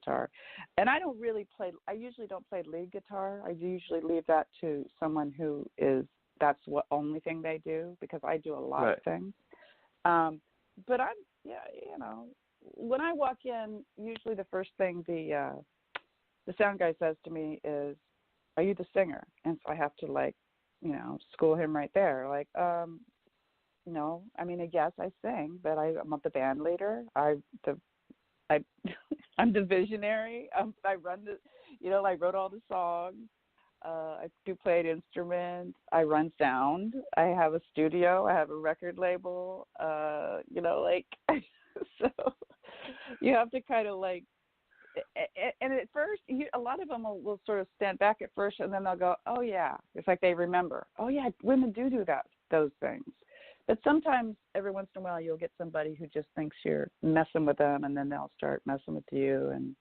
guitar. And I usually don't play lead guitar. I usually leave that to someone that's what only thing they do, because I do a lot of things. But when I walk in, usually the first thing the sound guy says to me is, "Are you the singer?" And so I have to school him right there. Like, no, I mean, yes, I sing, but I'm not the band leader. I'm the visionary. I run I wrote all the songs. I do play an instrument. I run sound. I have a studio. I have a record label. So you have to kind of and at first, a lot of them will sort of stand back at first, and then they'll go, "Oh yeah," it's like they remember. "Oh yeah, women do those things." But sometimes, every once in a while, you'll get somebody who just thinks you're messing with them, and then they'll start messing with you. And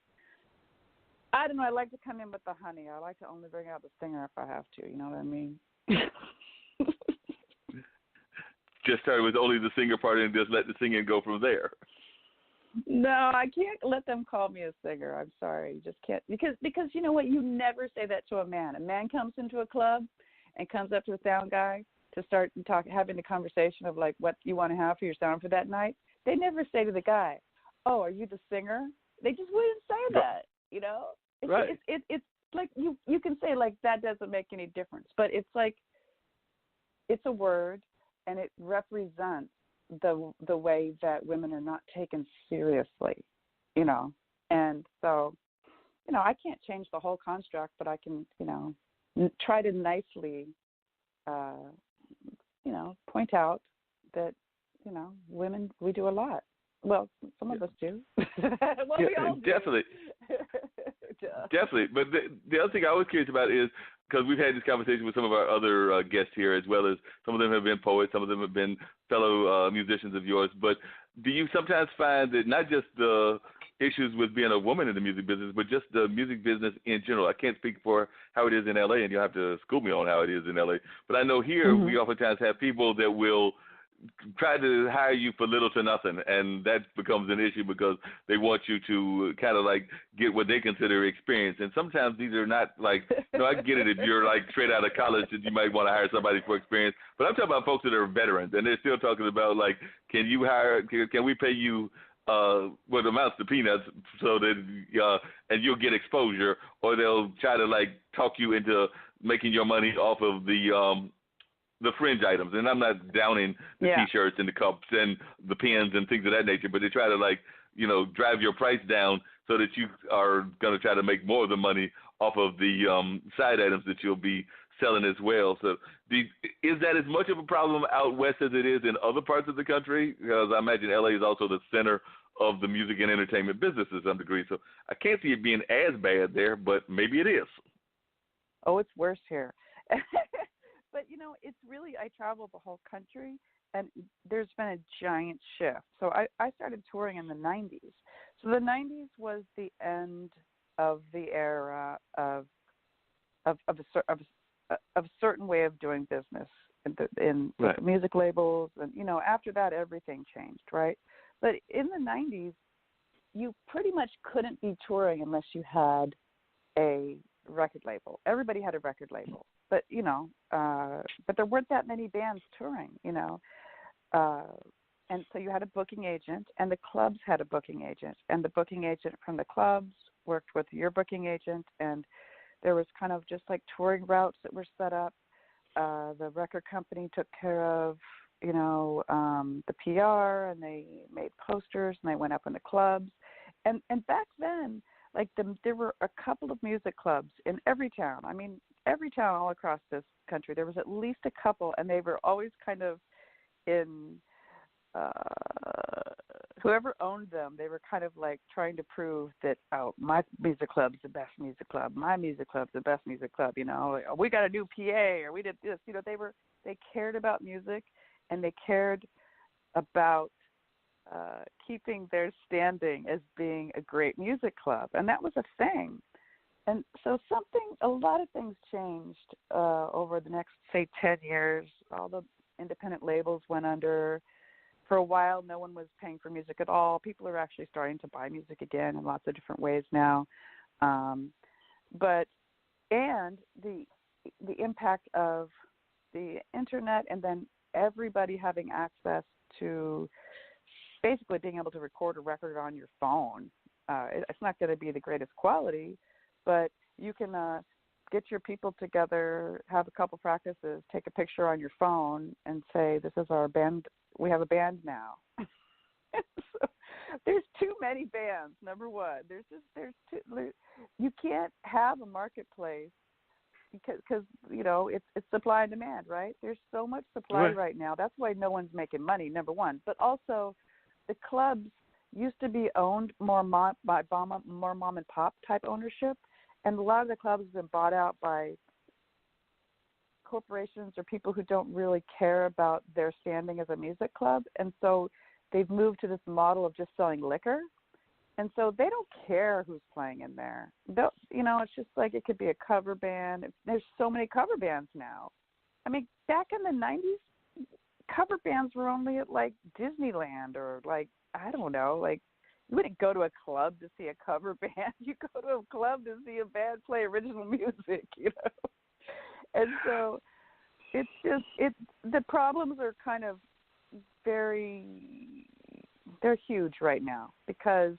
I don't know. I like to come in with the honey. I like to only bring out the singer if I have to. You know what I mean? Just start with only the singer part and just let the singing go from there. No, I can't let them call me a singer. I'm sorry. You just can't. Because you know what? You never say that to a man. A man comes into a club and comes up to the sound guy to start having the conversation of what you want to have for your sound for that night. They never say to the guy, "Oh, are you the singer?" They just wouldn't say that, Right. It's like you can say that doesn't make any difference, but it's it's a word, and it represents the way that women are not taken seriously, and so, I can't change the whole construct, but I can, try to nicely, point out that, women, we do a lot. Well, some of us do. Well, we all do. Definitely. Definitely. But the other thing I was curious about is, because we've had this conversation with some of our other guests here, as well as some of them have been poets, some of them have been fellow musicians of yours, but do you sometimes find that not just the issues with being a woman in the music business, but just the music business in general? I can't speak for how it is in L.A., and you'll have to school me on how it is in L.A., but I know here we oftentimes have people that will try to hire you for little to nothing, and that becomes an issue because they want you to kind of get what they consider experience. And sometimes these are not I get it if you're straight out of college that you might want to hire somebody for experience, but I'm talking about folks that are veterans, and they're still talking about can we pay you what amounts to peanuts so that and you'll get exposure, or they'll try to talk you into making your money off of the fringe items. And I'm not downing the T-shirts and the cups and the pens and things of that nature, but they try to drive your price down so that you are going to try to make more of the money off of the side items that you'll be selling as well. So is that as much of a problem out west as it is in other parts of the country? Because I imagine LA is also the center of the music and entertainment business to some degree. So I can't see it being as bad there, but maybe it is. Oh, it's worse here. But, it's really, I travel the whole country, and there's been a giant shift. So I started touring in the 90s. So the 90s was the end of the era of a certain way of doing business in with the music labels. And, after that, everything changed, right? But in the 90s, you pretty much couldn't be touring unless you had a record label. Everybody had a record label. But, but there weren't that many bands touring, and so you had a booking agent, and the clubs had a booking agent, and the booking agent from the clubs worked with your booking agent, and there was kind of just touring routes that were set up. The record company took care of, the PR, and they made posters, and they went up in the clubs. And back then, there were a couple of music clubs in every town. I mean, every town all across this country, there was at least a couple, and they were always kind of in whoever owned them, they were kind of trying to prove that, my music club's the best music club, my music club's the best music club, we got a new PA, or we did this, they cared about music, and they cared about keeping their standing as being a great music club, and that was a thing. And so a lot of things changed over the next, say, 10 years. All the independent labels went under. for a while, no one was paying for music at all. People are actually starting to buy music again in lots of different ways now. And the impact of the internet, and then everybody having access to basically being able to record a record on your phone. It's not going to be the greatest quality, but you can get your people together, have a couple practices, take a picture on your phone, and say, "This is our band. We have a band now." So, there's too many bands. Number one, you can't have a marketplace because it's supply and demand, right? There's so much supply right now. That's why no one's making money. Number one, but also the clubs used to be owned more mom and pop type ownership, and a lot of the clubs have been bought out by corporations or people who don't really care about their standing as a music club, and so they've moved to this model of just selling liquor, and so they don't care who's playing in there. It's just like it could be a cover band. There's so many cover bands now. I mean, back in the 90s, cover bands were only at like Disneyland or like, I don't know, like you wouldn't go to a club to see a cover band. You go to a club to see a band play original music, And so the problems are kind of they're huge right now because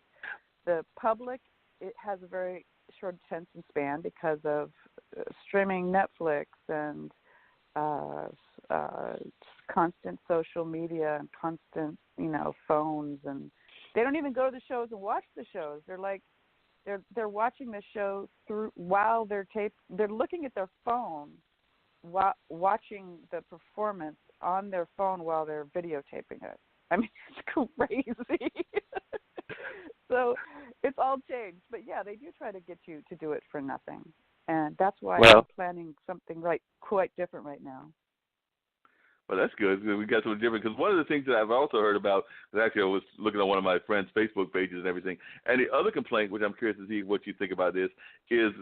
the public, it has a very short attention span because of streaming Netflix and constant social media and constant, phones, and they don't even go to the shows and watch the shows. They're like, they're watching the show while they're looking at their phone, watching the performance on their phone while they're videotaping it. I mean, it's crazy. So it's all changed. But, yeah, they do try to get you to do it for nothing. And that's why I'm planning something quite different right now. Well, that's good. We got something different. Because one of the things that I've also heard about, actually I was looking on one of my friends' Facebook pages and everything, and the other complaint, which I'm curious to see what you think about this, is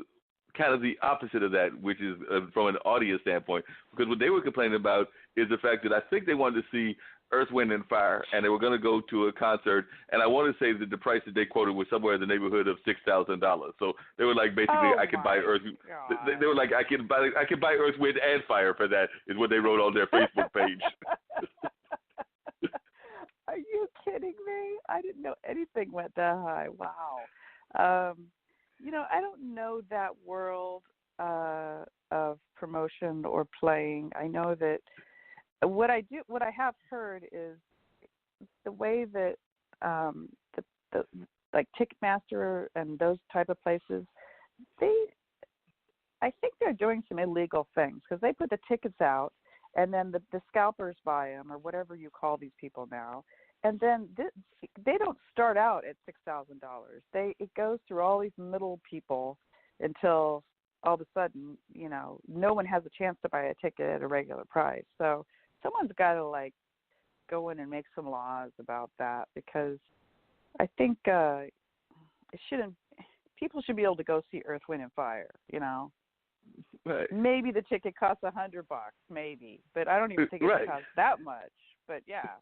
kind of the opposite of that, which is from an audience standpoint. Because what they were complaining about is the fact that I think they wanted to see Earth, Wind, and Fire, and they were going to go to a concert, and I want to say that the price that they quoted was somewhere in the neighborhood of $6,000. So they were like, basically, I could buy Earth. They were like, I could buy Earth, Wind, and Fire for that. Is what they wrote on their Facebook page. Are you kidding me? I didn't know anything went that high. Wow. I don't know that world of promotion or playing. I know that what I have heard is the way that the like Ticketmaster and those type of places, I think they're doing some illegal things because they put the tickets out and then the scalpers buy them or whatever you call these people now. And then they don't start out at $6,000. It goes through all these middle people until all of a sudden, no one has a chance to buy a ticket at a regular price. So someone's got to go in and make some laws about that because I think people should be able to go see Earth, Wind, and Fire. Right. Maybe the ticket costs $100, maybe, but I don't even think it costs that much. But yeah.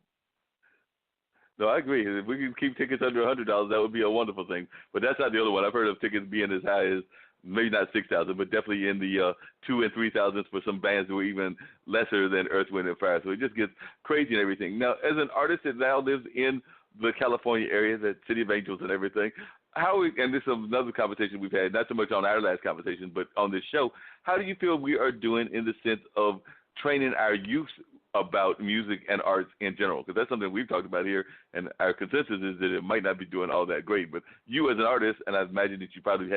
No, I agree. If we can keep tickets under $100, that would be a wonderful thing. But that's not the only one. I've heard of tickets being as high as maybe not 6,000, but definitely in the 2,000 and 3,000s for some bands who are even lesser than Earth, Wind, and Fire. So it just gets crazy and everything. Now, as an artist that now lives in the California area, the City of Angels and everything, and this is another conversation we've had, not so much on our last conversation, but on this show, how do you feel we are doing in the sense of training our youth about music and arts in general? Because that's something we've talked about here, and our consensus is that it might not be doing all that great. But you as an artist, and I imagine that you probably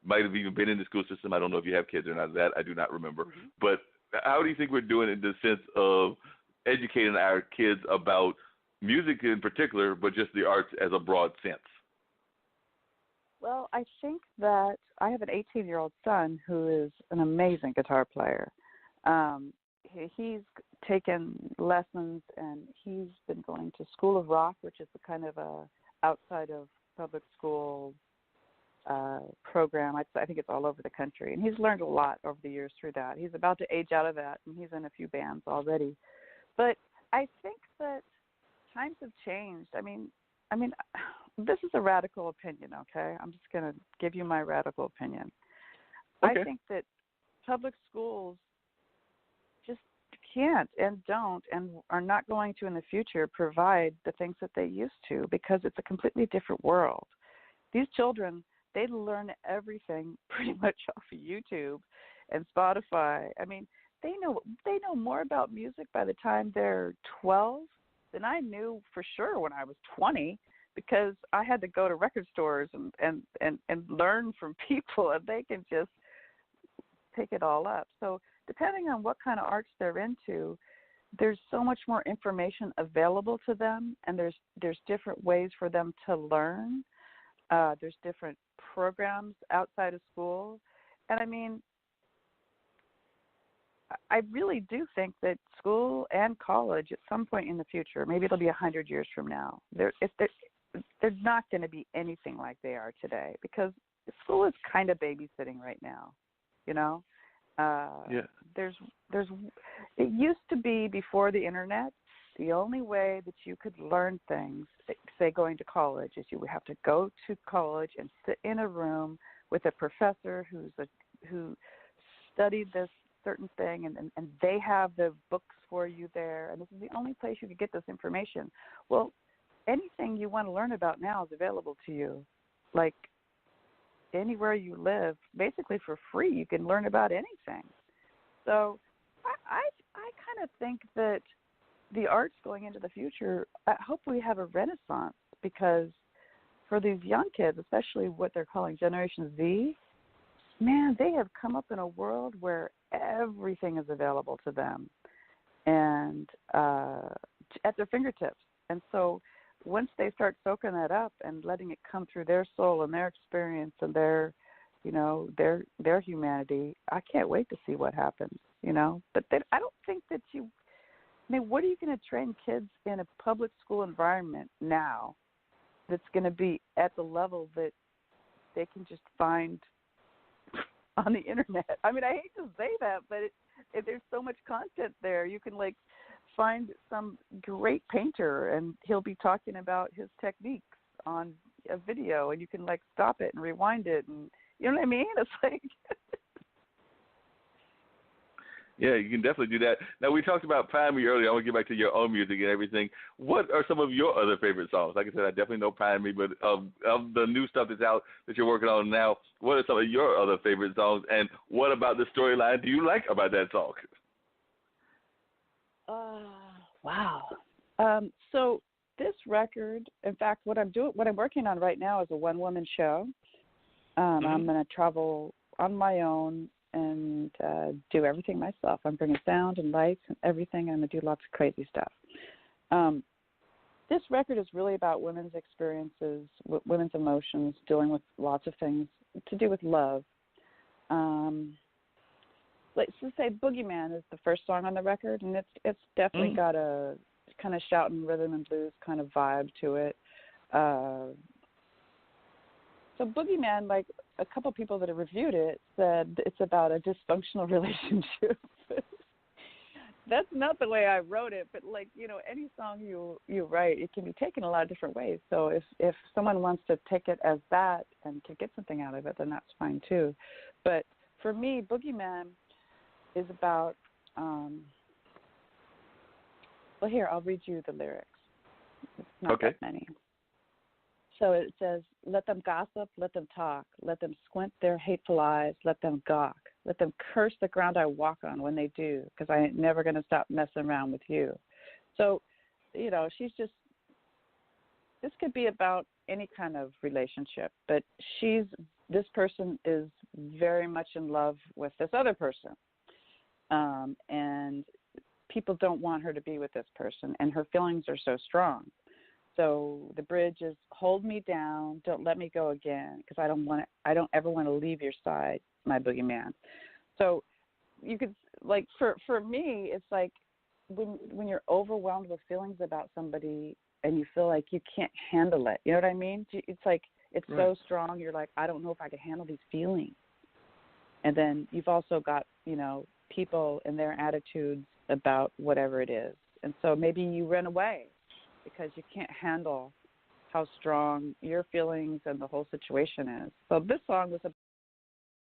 might have even been in the school system. I don't know if you have kids or not. That I do not remember. Mm-hmm. But how do you think we're doing in the sense of educating our kids about music in particular, but just the arts as a broad sense? Well, I think that I have an 18-year-old son who is an amazing guitar player. He's taken lessons, and he's been going to School of Rock, which is a kind of a outside of public school program. I think it's all over the country, and he's learned a lot over the years through that. He's about to age out of that, and he's in a few bands already. But I think that times have changed. I mean, this is a radical opinion, okay? I'm just going to give you my radical opinion. Okay. I think that public schools just can't and don't and are not going to in the future provide the things that they used to, because it's a completely different world. These children, they learn everything pretty much off of YouTube and Spotify. I mean, they know more about music by the time they're 12 than I knew for sure when I was 20, because I had to go to record stores and learn from people, and they can just pick it all up. So depending on what kind of arts they're into, there's so much more information available to them, and there's different ways for them to learn. There's different programs outside of school. And I mean, I really do think that school and college at some point in the future, maybe it'll be 100 years from now, they're not going to be anything like they are today, because school is kind of babysitting right now, you know? Yeah. There's it used to be, before the internet, the only way that you could learn things, say going to college, is you would have to go to college and sit in a room with a professor who studied this certain thing, and they have the books for you there, and this is the only place you could get this information. Well, anything you want to learn about now is available to you, like anywhere you live, basically for free. You can learn about anything. So I kind of think that the arts going into the future, I hope we have a renaissance, because for these young kids, especially what they're calling Generation Z, man, they have come up in a world where everything is available to them and at their fingertips. And so once they start soaking that up and letting it come through their soul and their experience and their humanity, I can't wait to see what happens, you know. But I don't think that what are you going to train kids in a public school environment now that's going to be at the level that they can just find on the internet? I mean, I hate to say that, but there's so much content there. You can find some great painter, and he'll be talking about his techniques on a video, and you can stop it and rewind it, and you know what I mean? It's like Yeah, you can definitely do that. Now, we talked about Prime Me earlier. I want to get back to your own music and everything. What are some of your other favorite songs? Like I said, I definitely know Prime Me, but of the new stuff that's out that you're working on now, what are some of your other favorite songs, and what about the storyline do you like about that song? Wow. So this record, in fact, what I'm working on right now is a one-woman show. I'm going to travel on my own and do everything myself. I'm bringing sound and lights and everything. I'm going to do lots of crazy stuff. This record is really about women's experiences, women's emotions, dealing with lots of things to do with love. Let's just say Boogeyman is the first song on the record, and it's definitely got a kind of shouting rhythm and blues kind of vibe to it. So Boogeyman, a couple people that have reviewed it said it's about a dysfunctional relationship. That's not the way I wrote it, but any song you write, it can be taken a lot of different ways. So if someone wants to take it as that and can get something out of it, then that's fine too. But for me, Boogeyman is about, well, here, I'll read you the lyrics. It's not that many. So it says, let them gossip, let them talk, let them squint their hateful eyes, let them gawk, let them curse the ground I walk on when they do, because I ain't never going to stop messing around with you. So, she's just, this could be about any kind of relationship, but this person is very much in love with this other person. And people don't want her to be with this person, and her feelings are so strong. So the bridge is, hold me down, don't let me go again, because I don't ever want to leave your side, my boogeyman. So you could, for me, it's like when you're overwhelmed with feelings about somebody and you feel like you can't handle it, you know what I mean? It's like, it's so strong, you're like, I don't know if I can handle these feelings. And then you've also got, people and their attitudes about whatever it is. And so maybe you run away because you can't handle how strong your feelings and the whole situation is. So this song was